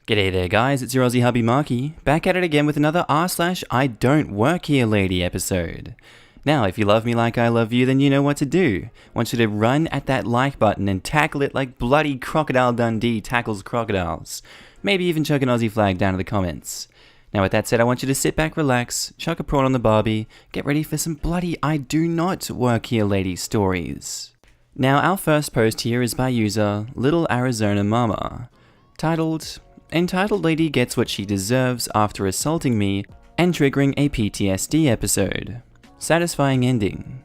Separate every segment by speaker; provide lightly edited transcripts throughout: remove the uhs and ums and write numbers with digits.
Speaker 1: G'day there guys, it's your Aussie Hubby Markee, back at it again with another r/I don't work here lady episode. Now, if you love me like I love you, then you know what to do. I want you to run at that like button and tackle it like bloody Crocodile Dundee tackles crocodiles. Maybe even chuck an Aussie flag down in the comments. Now with that said, I want you to sit back, relax, chuck a prawn on the barbie, get ready for some bloody I do not work here lady stories. Now our first post here is by user Little Arizona Mama, titled, "Entitled Lady Gets What She Deserves After Assaulting Me and Triggering a PTSD Episode. Satisfying Ending."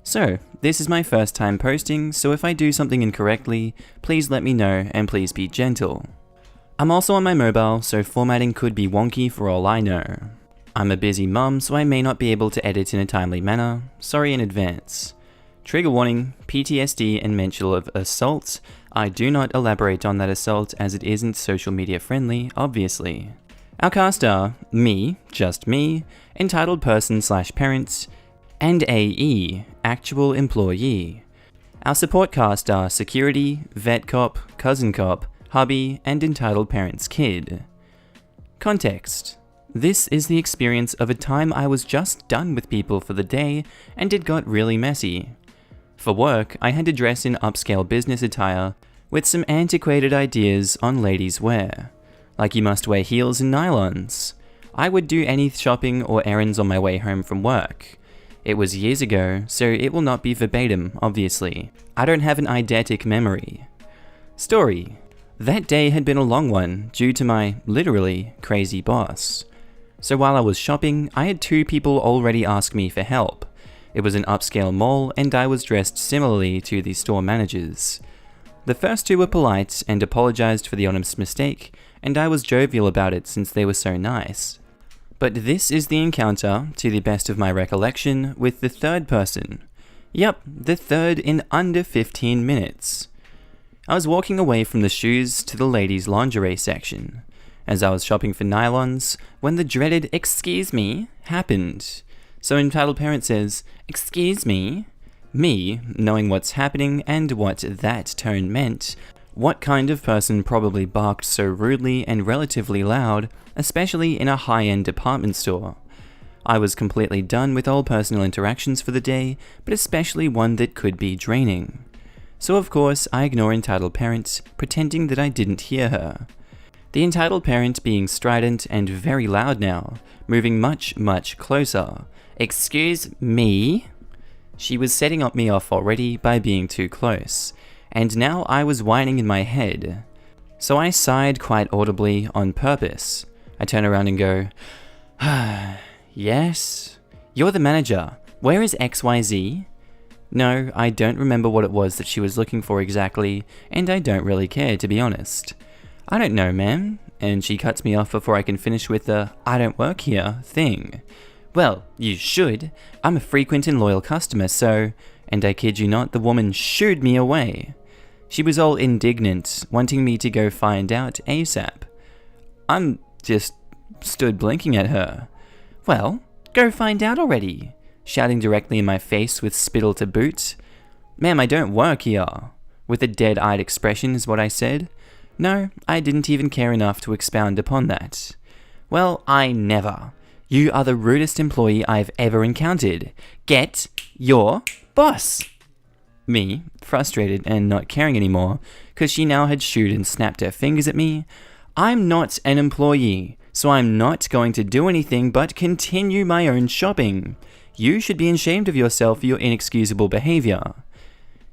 Speaker 1: So, this is my first time posting, so if I do something incorrectly, please let me know and please be gentle. I'm also on my mobile, so formatting could be wonky for all I know. I'm a busy mum, so I may not be able to edit in a timely manner. Sorry in advance. Trigger warning, PTSD and mention of assault. I do not elaborate on that assault as it isn't social media friendly, obviously. Our cast are me, just me, entitled person/parent, and AE, actual employee. Our support cast are security, vet cop, cousin cop, hubby, and entitled parent's kid. Context. This is the experience of a time I was just done with people for the day and it got really messy. For work, I had to dress in upscale business attire with some antiquated ideas on ladies' wear. Like you must wear heels and nylons. I would do any shopping or errands on my way home from work. It was years ago, so it will not be verbatim, obviously. I don't have an eidetic memory. Story. That day had been a long one due to my, literally, crazy boss. So while I was shopping, I had two people already ask me for help. It was an upscale mall and I was dressed similarly to the store managers. The first two were polite and apologized for the honest mistake, and I was jovial about it since they were so nice. But this is the encounter, to the best of my recollection, with the third person. Yep, the third in under 15 minutes. I was walking away from the shoes to the ladies' lingerie section, as I was shopping for nylons, when the dreaded "excuse me" happened. So entitled parent says, "Excuse me?" Me, knowing what's happening and what that tone meant, what kind of person probably barked so rudely and relatively loud, especially in a high-end department store. I was completely done with all personal interactions for the day, but especially one that could be draining. So of course, I ignore entitled parent, pretending that I didn't hear her. The entitled parent being strident and very loud now, moving much, much closer. "Excuse me?" She was setting me off already by being too close, and now I was whining in my head. So I sighed quite audibly on purpose. I turn around and go, "Yes? You're the manager. Where is XYZ? No, I don't remember what it was that she was looking for exactly, and I don't really care, to be honest. "I don't know, ma'am," and she cuts me off before I can finish with the "I don't work here" thing. "Well, you should. I'm a frequent and loyal customer, so..." And I kid you not, the woman shooed me away. She was all indignant, wanting me to go find out ASAP. I'm just stood blinking at her. "Well, go find out already," shouting directly in my face with spittle to boot. "Ma'am, I don't work here." With a dead-eyed expression is what I said. No, I didn't even care enough to expound upon that. "Well, I never. You are the rudest employee I've ever encountered. Get your boss." Me, frustrated and not caring anymore, cause she now had shooed and snapped her fingers at me. "I'm not an employee, so I'm not going to do anything but continue my own shopping. You should be ashamed of yourself for your inexcusable behavior."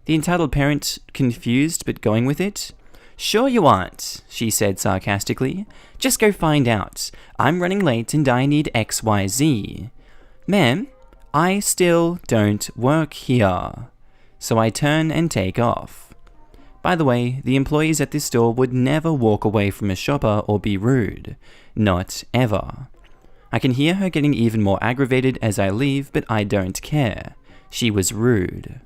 Speaker 1: The entitled parent, confused but going with it. "Sure you aren't," she said sarcastically. "Just go find out. I'm running late and I need XYZ. "Ma'am, I still don't work here." So I turn and take off. By the way, the employees at this store would never walk away from a shopper or be rude. Not ever. I can hear her getting even more aggravated as I leave, but I don't care. She was rude.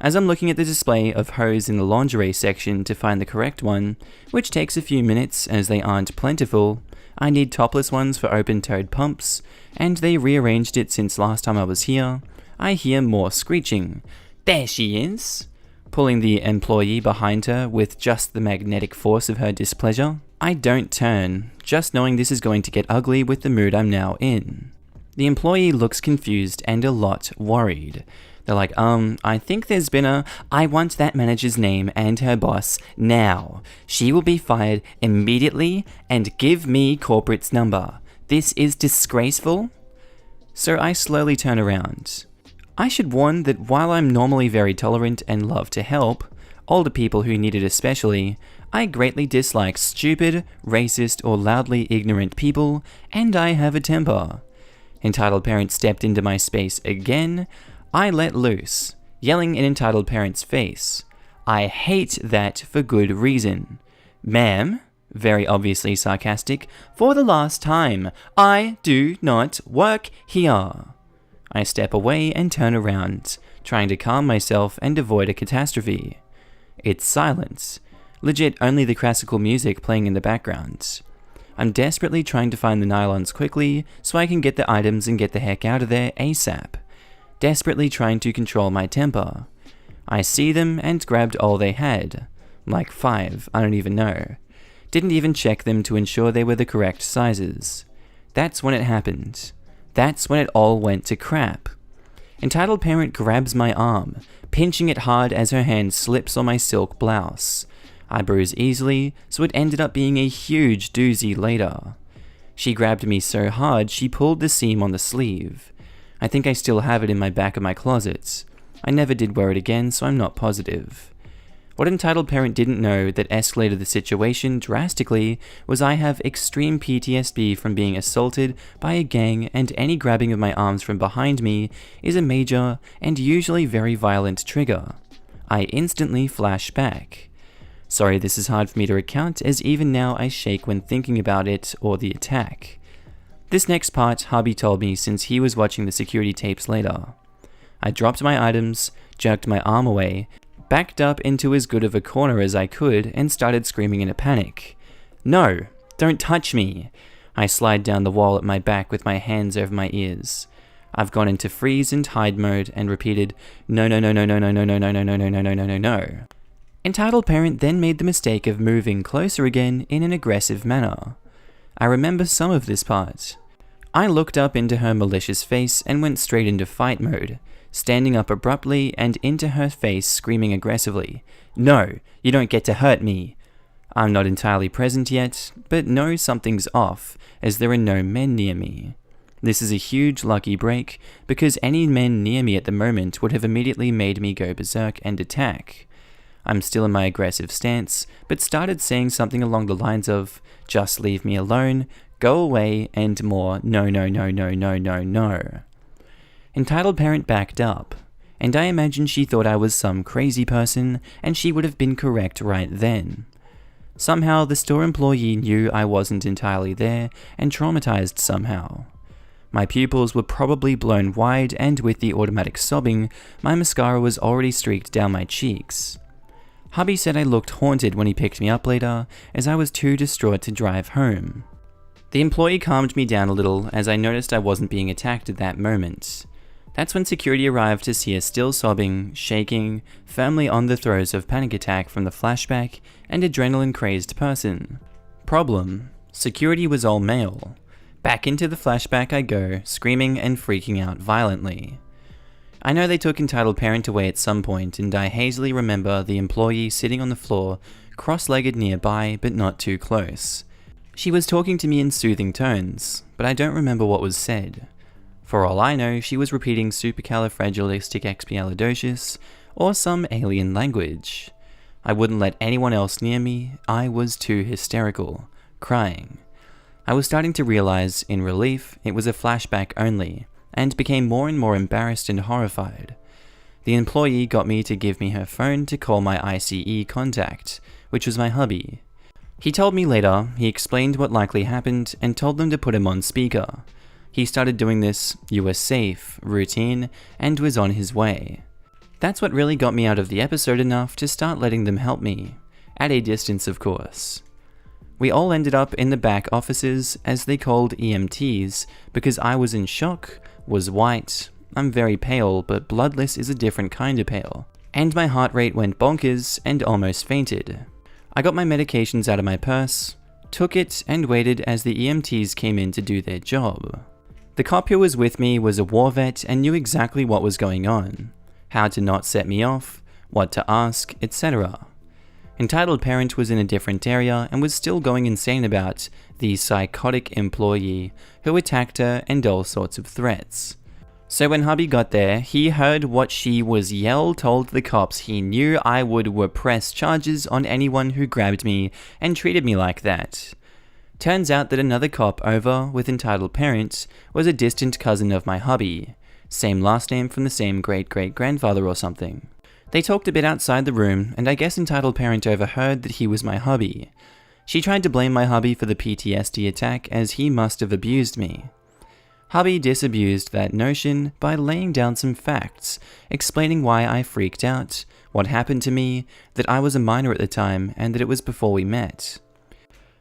Speaker 1: As I'm looking at the display of hose in the lingerie section to find the correct one, which takes a few minutes as they aren't plentiful, I need topless ones for open-toed pumps, and they rearranged it since last time I was here, I hear more screeching. "There she is!" pulling the employee behind her with just the magnetic force of her displeasure. I don't turn, just knowing this is going to get ugly with the mood I'm now in. The employee looks confused and a lot worried. They're like, I think there's been I want that manager's name and her boss now. She will be fired immediately and give me corporate's number. This is disgraceful. So I slowly turn around. I should warn that while I'm normally very tolerant and love to help, older people who need it especially, I greatly dislike stupid, racist, or loudly ignorant people, and I have a temper. Entitled parent stepped into my space again. I let loose, yelling in entitled parent's face. I hate that for good reason. Ma'am, very obviously sarcastic, for the last time, I do not work here. I step away and turn around, trying to calm myself and avoid a catastrophe. It's silence. Legit only the classical music playing in the background. I'm desperately trying to find the nylons quickly so I can get the items and get the heck out of there ASAP. Desperately trying to control my temper. I see them and grabbed all they had. Like 5, I don't even know. Didn't even check them to ensure they were the correct sizes. That's when it happened. That's when it all went to crap. Entitled parent grabs my arm, pinching it hard as her hand slips on my silk blouse. I bruise easily, so it ended up being a huge doozy later. She grabbed me so hard she pulled the seam on the sleeve. I think I still have it in my back of my closet. I never did wear it again, so I'm not positive. What entitled parent didn't know that escalated the situation drastically was I have extreme PTSD from being assaulted by a gang, and any grabbing of my arms from behind me is a major and usually very violent trigger. I instantly flash back. Sorry, this is hard for me to recount, as even now I shake when thinking about it or the attack. This next part, hubby told me since he was watching the security tapes later. I dropped my items, jerked my arm away, backed up into as good of a corner as I could, and started screaming in a panic. No, don't touch me! I slide down the wall at my back with my hands over my ears. I've gone into freeze and hide mode and repeated, no, no, no, no, no, no, no, no, no, no, no, no, no, no, no, no, no. Entitled parent then made the mistake of moving closer again in an aggressive manner. I remember some of this part. I looked up into her malicious face and went straight into fight mode, standing up abruptly and into her face screaming aggressively, "No, you don't get to hurt me!" I'm not entirely present yet, but know something's off, as there are no men near me. This is a huge lucky break, because any men near me at the moment would have immediately made me go berserk and attack. I'm still in my aggressive stance, but started saying something along the lines of, "Just leave me alone, go away," and more, "No, no, no, no, no, no, no." Entitled parent backed up, and I imagine she thought I was some crazy person, and she would have been correct right then. Somehow, the store employee knew I wasn't entirely there, and traumatized somehow. My pupils were probably blown wide, and with the automatic sobbing, my mascara was already streaked down my cheeks. Hubby said I looked haunted when he picked me up later, as I was too distraught to drive home. The employee calmed me down a little as I noticed I wasn't being attacked at that moment. That's when security arrived to see us still sobbing, shaking, firmly on the throes of panic attack from the flashback, and adrenaline-crazed person. Problem: security was all male. Back into the flashback I go, screaming and freaking out violently. I know they took entitled parent away at some point, and I hazily remember the employee sitting on the floor, cross-legged nearby, but not too close. She was talking to me in soothing tones, but I don't remember what was said. For all I know, she was repeating supercalifragilisticexpialidocious, or some alien language. I wouldn't let anyone else near me. I was too hysterical, crying. I was starting to realize, in relief, it was a flashback only, and became more and more embarrassed and horrified. The employee got me to give me her phone to call my ICE contact, which was my hubby. He told me later, he explained what likely happened and told them to put him on speaker. He started doing this "you were safe" routine and was on his way. That's what really got me out of the episode enough to start letting them help me. At a distance, of course. We all ended up in the back offices, as they called EMTs, because I was in shock, was white, I'm very pale, but bloodless is a different kind of pale, and my heart rate went bonkers and almost fainted. I got my medications out of my purse, took it, and waited as the EMTs came in to do their job. The cop who was with me was a war vet and knew exactly what was going on, how to not set me off, what to ask, etc. Entitled parent was in a different area and was still going insane about the psychotic employee who attacked her and all sorts of threats. So when hubby got there, he heard what she was told the cops he knew I would press charges on anyone who grabbed me and treated me like that. Turns out that another cop over with entitled parent was a distant cousin of my hubby, same last name from the same great-great-grandfather or something. They talked a bit outside the room, and I guess entitled parent overheard that he was my hubby. She tried to blame my hubby for the PTSD attack as he must have abused me. Hubby disabused that notion by laying down some facts, explaining why I freaked out, what happened to me, that I was a minor at the time, and that it was before we met.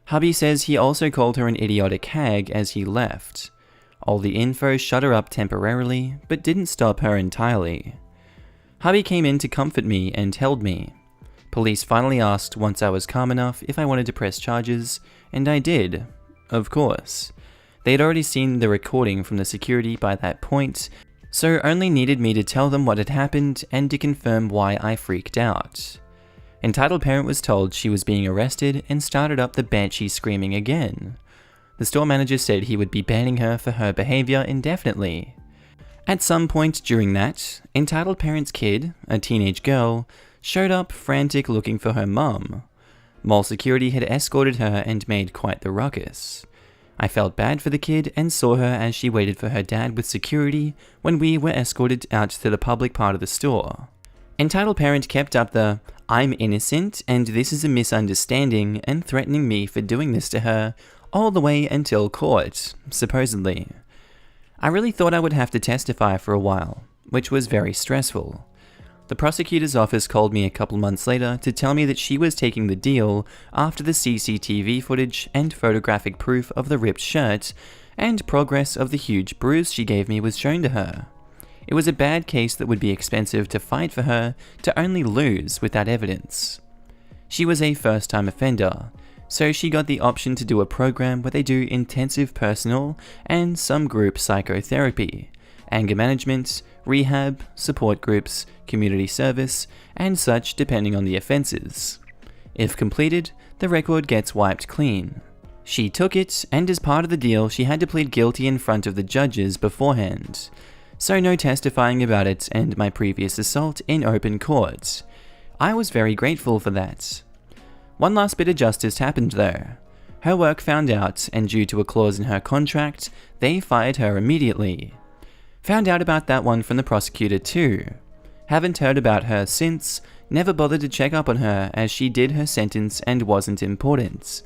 Speaker 1: Hubby says he also called her an idiotic hag as he left. All the info shut her up temporarily, but didn't stop her entirely. Hubby came in to comfort me and held me. Police finally asked once I was calm enough if I wanted to press charges, and I did, of course. They had already seen the recording from the security by that point, so only needed me to tell them what had happened and to confirm why I freaked out. Entitled parent was told she was being arrested and started up the banshee screaming again. The store manager said he would be banning her for her behavior indefinitely. At some point during that, entitled parent's kid, a teenage girl, showed up frantic looking for her mum. Mall security had escorted her and made quite the ruckus. I felt bad for the kid and saw her as she waited for her dad with security when we were escorted out to the public part of the store. Entitled parent kept up the "I'm innocent and this is a misunderstanding" and threatening me for doing this to her all the way until court, supposedly. I really thought I would have to testify for a while, which was very stressful. The prosecutor's office called me a couple months later to tell me that she was taking the deal after the CCTV footage and photographic proof of the ripped shirt and progress of the huge bruise she gave me was shown to her. It was a bad case that would be expensive to fight for her to only lose with that evidence. She was a first-time offender, so she got the option to do a program where they do intensive personal and some group psychotherapy, anger management, rehab, support groups, community service, and such depending on the offences. If completed, the record gets wiped clean. She took it, and as part of the deal she had to plead guilty in front of the judges beforehand. So no testifying about it and my previous assault in open court. I was very grateful for that. One last bit of justice happened though. Her work found out, and due to a clause in her contract, they fired her immediately. Found out about that one from the prosecutor too. Haven't heard about her since, never bothered to check up on her as she did her sentence and wasn't important.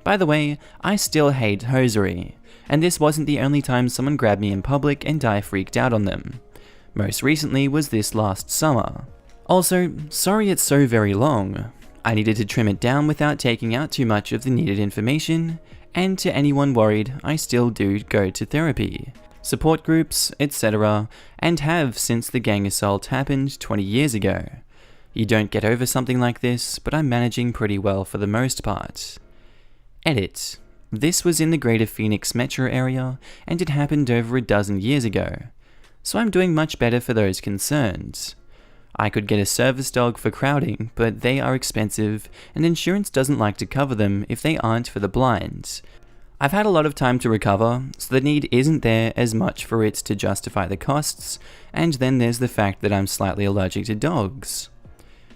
Speaker 1: By the way, I still hate hosiery, and this wasn't the only time someone grabbed me in public and I freaked out on them. Most recently was this last summer. Also, sorry it's so very long. I needed to trim it down without taking out too much of the needed information, and to anyone worried, I still do go to therapy, support groups, etc., and have since the gang assault happened 20 years ago. You don't get over something like this, but I'm managing pretty well for the most part. Edit. This was in the Greater Phoenix metro area, and it happened over a dozen years ago, so I'm doing much better for those concerned. I could get a service dog for crowding, but they are expensive, and insurance doesn't like to cover them if they aren't for the blind. I've had a lot of time to recover, so the need isn't there as much for it to justify the costs, and then there's the fact that I'm slightly allergic to dogs.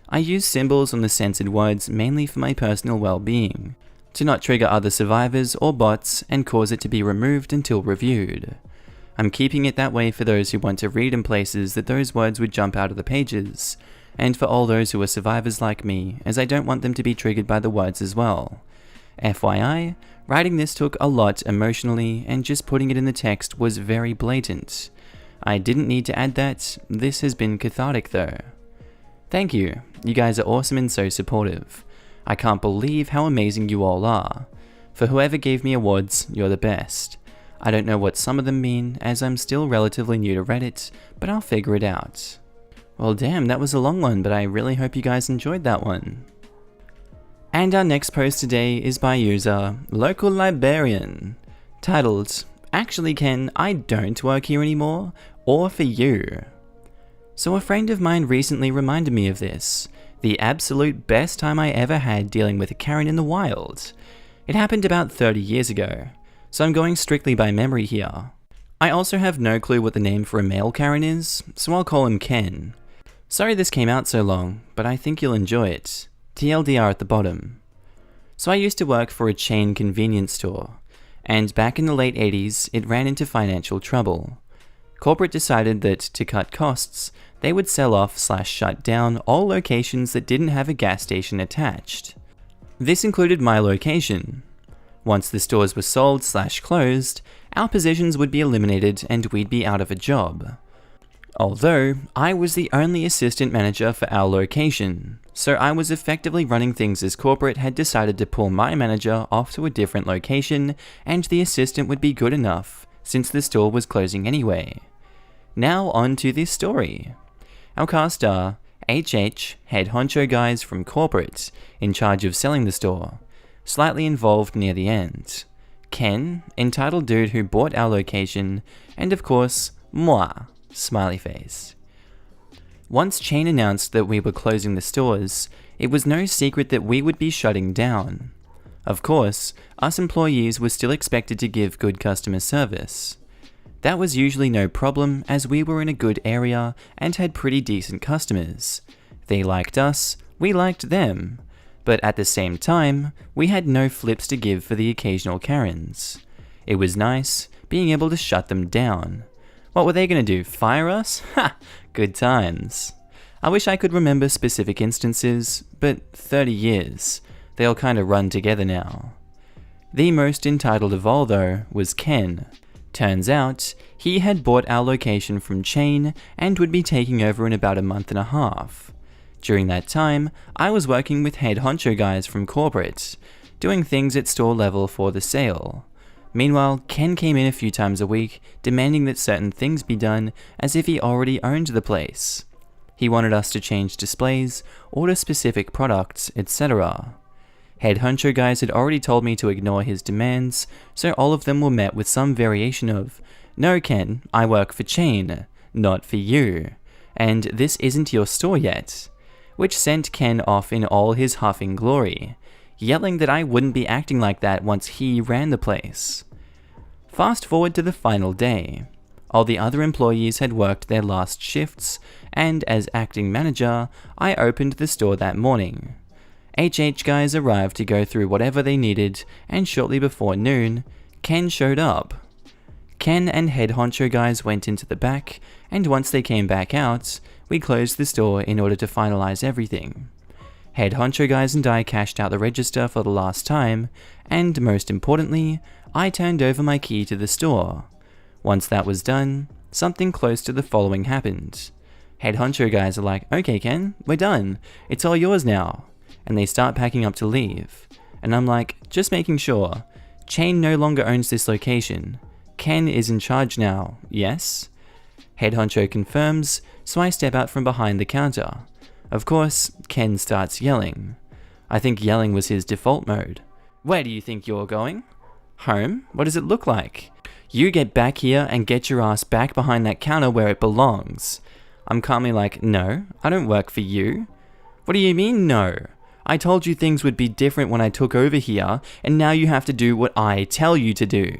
Speaker 1: I use symbols on the censored words mainly for my personal well-being, to not trigger other survivors or bots and cause it to be removed until reviewed. I'm keeping it that way for those who want to read in places that those words would jump out of the pages, and for all those who are survivors like me, as I don't want them to be triggered by the words as well. FYI, writing this took a lot emotionally, and just putting it in the text was very blatant. I didn't need to add that. This has been cathartic though. Thank you. You guys are awesome and so supportive. I can't believe how amazing you all are. For whoever gave me awards, you're the best. I don't know what some of them mean, as I'm still relatively new to Reddit, but I'll figure it out. Well damn, that was a long one, but I really hope you guys enjoyed that one. And our next post today is by user Local Librarian, titled, "Actually Ken, I don't work here anymore, or for you." So a friend of mine recently reminded me of this, the absolute best time I ever had dealing with a Karen in the wild. It happened about 30 years ago, so I'm going strictly by memory here. I also have no clue what the name for a male Karen is, so I'll call him Ken. Sorry this came out so long, but I think you'll enjoy it. TLDR at the bottom. So I used to work for a chain convenience store, and back in the late 80s, it ran into financial trouble. Corporate decided that to cut costs, they would sell off/shut down all locations that didn't have a gas station attached. This included my location. Once the stores were sold/closed, our positions would be eliminated and we'd be out of a job. Although, I was the only assistant manager for our location, so I was effectively running things as corporate had decided to pull my manager off to a different location, and the assistant would be good enough, since the store was closing anyway. Now on to this story. Our cast are HH, head honcho guys from corporate, in charge of selling the store, slightly involved near the end. Ken, entitled dude who bought our location, and of course, moi, smiley face. Once Chain announced that we were closing the stores, it was no secret that we would be shutting down. Of course, us employees were still expected to give good customer service. That was usually no problem as we were in a good area and had pretty decent customers. They liked us, we liked them. But at the same time, we had no flips to give for the occasional Karens. It was nice being able to shut them down. What were they gonna do, fire us? Ha! Good times. I wish I could remember specific instances, but 30 years. They all kinda run together now. The most entitled of all though was Ken. Turns out, he had bought our location from Chain and would be taking over in about a month and a half. During that time, I was working with head honcho guys from corporate, doing things at store level for the sale. Meanwhile, Ken came in a few times a week, demanding that certain things be done as if he already owned the place. He wanted us to change displays, order specific products, etc. Head honcho guys had already told me to ignore his demands, so all of them were met with some variation of, "No Ken, I work for Chain, not for you, and this isn't your store yet," which sent Ken off in all his huffing glory, yelling that I wouldn't be acting like that once he ran the place. Fast forward to the final day. All the other employees had worked their last shifts, and as acting manager, I opened the store that morning. HH guys arrived to go through whatever they needed, and shortly before noon, Ken showed up. Ken and head honcho guys went into the back, and once they came back out, we closed the store in order to finalize everything. Head honcho guys and I cashed out the register for the last time, and most importantly, I turned over my key to the store. Once that was done, something close to the following happened. Head honcho guys are like, "Okay Ken, we're done, it's all yours now," and they start packing up to leave. And I'm like, just making sure, Chain no longer owns this location. Ken is in charge now, yes? Head honcho confirms, so I step out from behind the counter. Of course, Ken starts yelling. I think yelling was his default mode. "Where do you think you're going? Home? What does it look like? You get back here and get your ass back behind that counter where it belongs." I'm calmly like, "No, I don't work for you." "What do you mean no? I told you things would be different when I took over here, and now you have to do what I tell you to do."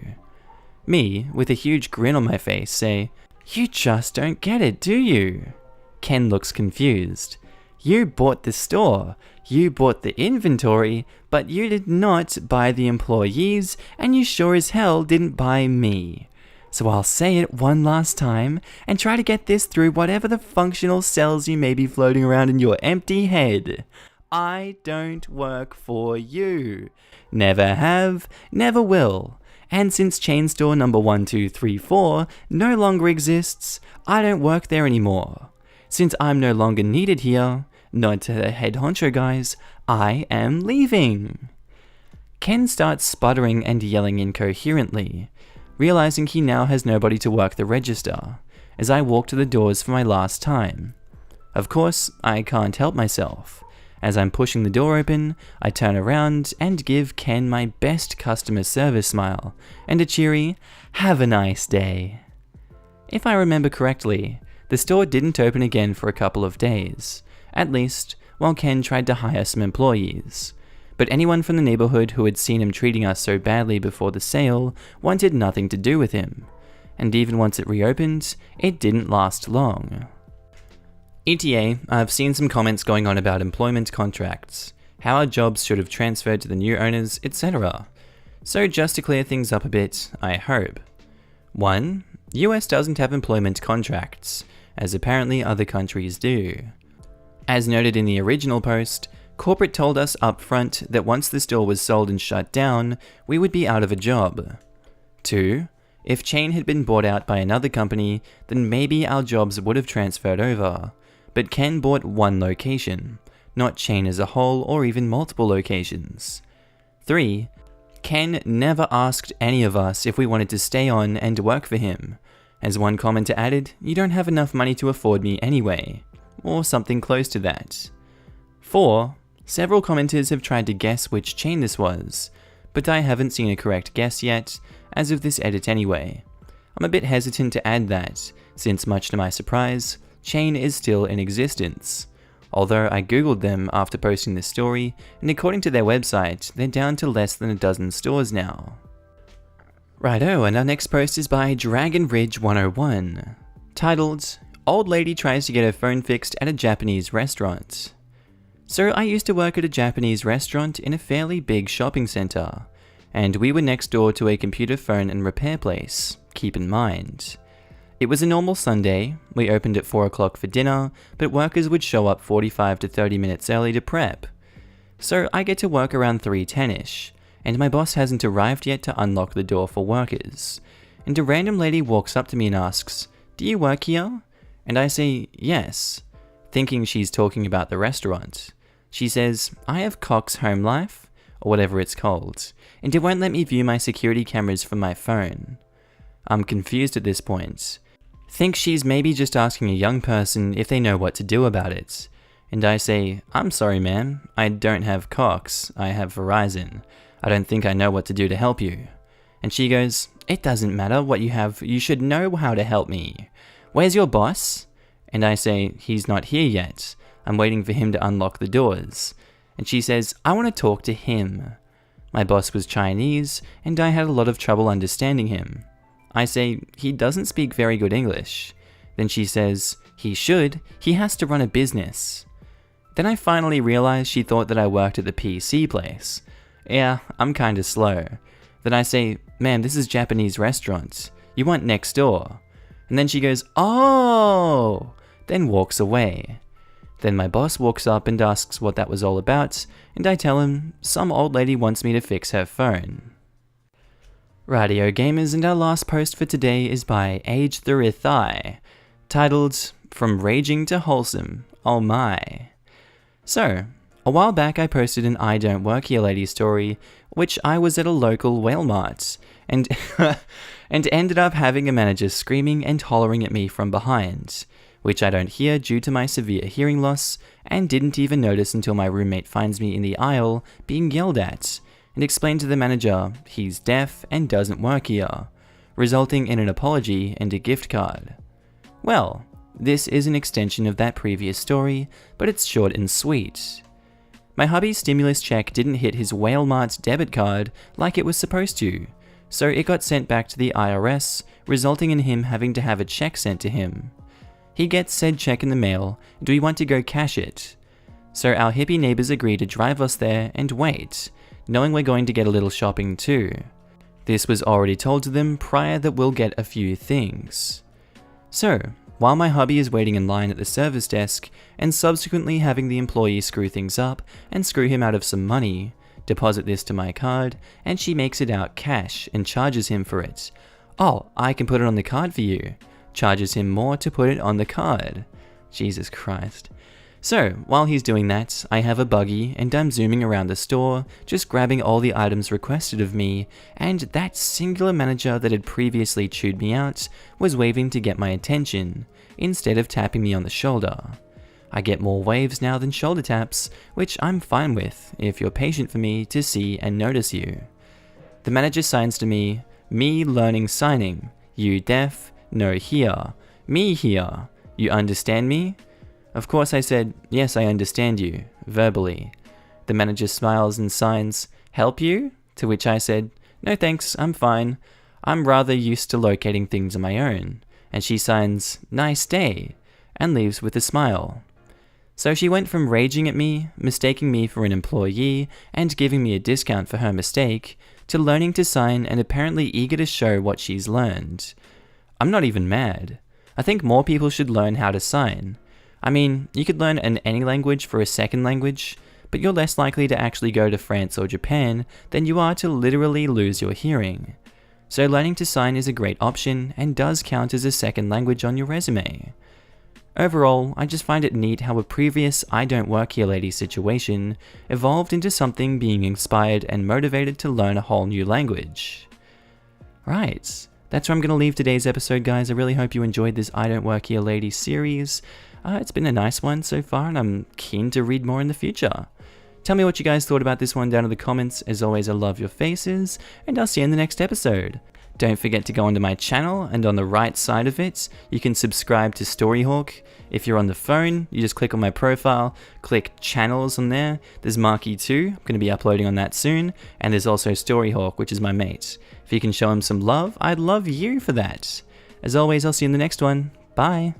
Speaker 1: Me, with a huge grin on my face, say, "You just don't get it, do you?" Ken looks confused. "You bought the store, you bought the inventory, but you did not buy the employees, and you sure as hell didn't buy me. So I'll say it one last time, and try to get this through whatever the functional cells you may be floating around in your empty head. I don't work for you. Never have, never will. And since chain store number 1234 no longer exists, I don't work there anymore. Since I'm no longer needed here, nod to the head honcho guys, I am leaving." Ken starts sputtering and yelling incoherently, realizing he now has nobody to work the register, as I walk to the doors for my last time. Of course, I can't help myself. As I'm pushing the door open, I turn around and give Ken my best customer service smile and a cheery, "Have a nice day." If I remember correctly, the store didn't open again for a couple of days, at least while Ken tried to hire some employees. But anyone from the neighborhood who had seen him treating us so badly before the sale wanted nothing to do with him. And even once it reopened, it didn't last long. ETA, I've seen some comments going on about employment contracts, how our jobs should have transferred to the new owners, etc. So just to clear things up a bit, I hope. 1. US doesn't have employment contracts, as apparently other countries do. As noted in the original post, corporate told us up front that once the store was sold and shut down, we would be out of a job. 2. If Chain had been bought out by another company, then maybe our jobs would have transferred over. But Ken bought one location, not Chain as a whole or even multiple locations. 3. Ken never asked any of us if we wanted to stay on and work for him. As one commenter added, "You don't have enough money to afford me anyway," or something close to that. 4. Several commenters have tried to guess which chain this was, but I haven't seen a correct guess yet, as of this edit anyway. I'm a bit hesitant to add that, since much to my surprise, Chain is still in existence. Although I googled them after posting this story, and according to their website, they're down to less than a dozen stores now. Righto, and our next post is by Dragon Ridge 101, titled, "Old Lady Tries to Get Her Phone Fixed at a Japanese Restaurant." So I used to work at a Japanese restaurant in a fairly big shopping center, and we were next door to a computer phone and repair place, keep in mind. It was a normal Sunday. We opened at 4 o'clock for dinner, but workers would show up 45 to 30 minutes early to prep. So I get to work around 3:10ish, and my boss hasn't arrived yet to unlock the door for workers. And a random lady walks up to me and asks, "Do you work here?" And I say, "Yes," thinking she's talking about the restaurant. She says, "I have Cox Home Life," or whatever it's called, and it won't let me view my security cameras from my phone. I'm confused at this point. Think she's maybe just asking a young person if they know what to do about it. And I say, "I'm sorry ma'am, I don't have Cox, I have Verizon. I don't think I know what to do to help you." And she goes, "It doesn't matter what you have, you should know how to help me. Where's your boss?" And I say, "He's not here yet. I'm waiting for him to unlock the doors." And she says, "I want to talk to him." My boss was Chinese, and I had a lot of trouble understanding him. I say, "He doesn't speak very good English." Then she says, "He should, he has to run a business." Then I finally realized she thought that I worked at the PC place. Yeah, I'm kinda slow. Then I say, "Ma'am, this is Japanese restaurant. You want next door." And then she goes, "Oh!" Then walks away. Then my boss walks up and asks what that was all about, and I tell him, some old lady wants me to fix her phone. Radio gamers, and our last post for today is by EyeReadReddit, titled, "From Raging to Wholesome, Oh My." So, a while back I posted an Idontworkherelady story, which I was at a local Walmart, and and ended up having a manager screaming and hollering at me from behind, which I don't hear due to my severe hearing loss, and didn't even notice until my roommate finds me in the aisle being yelled at, and explained to the manager he's deaf and doesn't work here, resulting in an apology and a gift card. Well, this is an extension of that previous story, but it's short and sweet. My hubby's stimulus check didn't hit his Walmart debit card like it was supposed to, so it got sent back to the IRS, resulting in him having to have a check sent to him. He gets said check in the mail, and we want to go cash it. So our hippie neighbors agree to drive us there and wait, knowing we're going to get a little shopping too. This was already told to them prior that we'll get a few things. So, while my hubby is waiting in line at the service desk and subsequently having the employee screw things up and screw him out of some money, deposit this to my card, and she makes it out cash and charges him for it. "Oh, I can put it on the card for you." Charges him more to put it on the card. Jesus Christ. So, while he's doing that, I have a buggy and I'm zooming around the store, just grabbing all the items requested of me, and that singular manager that had previously chewed me out was waving to get my attention, instead of tapping me on the shoulder. I get more waves now than shoulder taps, which I'm fine with if you're patient for me to see and notice you. The manager signs to me learning signing, you deaf, no hear, me hear, you understand me? Of course I said, yes I understand you, verbally. The manager smiles and signs, help you? To which I said, no thanks, I'm fine. I'm rather used to locating things on my own. And she signs, nice day, and leaves with a smile. So she went from raging at me, mistaking me for an employee, and giving me a discount for her mistake, to learning to sign and apparently eager to show what she's learned. I'm not even mad. I think more people should learn how to sign. I mean, you could learn any language for a second language, but you're less likely to actually go to France or Japan than you are to literally lose your hearing. So learning to sign is a great option and does count as a second language on your resume. Overall, I just find it neat how a previous I don't work here lady situation evolved into something being inspired and motivated to learn a whole new language. Right, that's where I'm going to leave today's episode, guys. I really hope you enjoyed this I don't work here lady series. It's been a nice one so far, and I'm keen to read more in the future. Tell me what you guys thought about this one down in the comments. As always, I love your faces, and I'll see you in the next episode. Don't forget to go onto my channel, and on the right side of it, you can subscribe to Storyhawk. If you're on the phone, you just click on my profile, click channels on there. There's Markee too, I'm going to be uploading on that soon, and there's also Storyhawk, which is my mate. If you can show him some love, I'd love you for that. As always, I'll see you in the next one. Bye!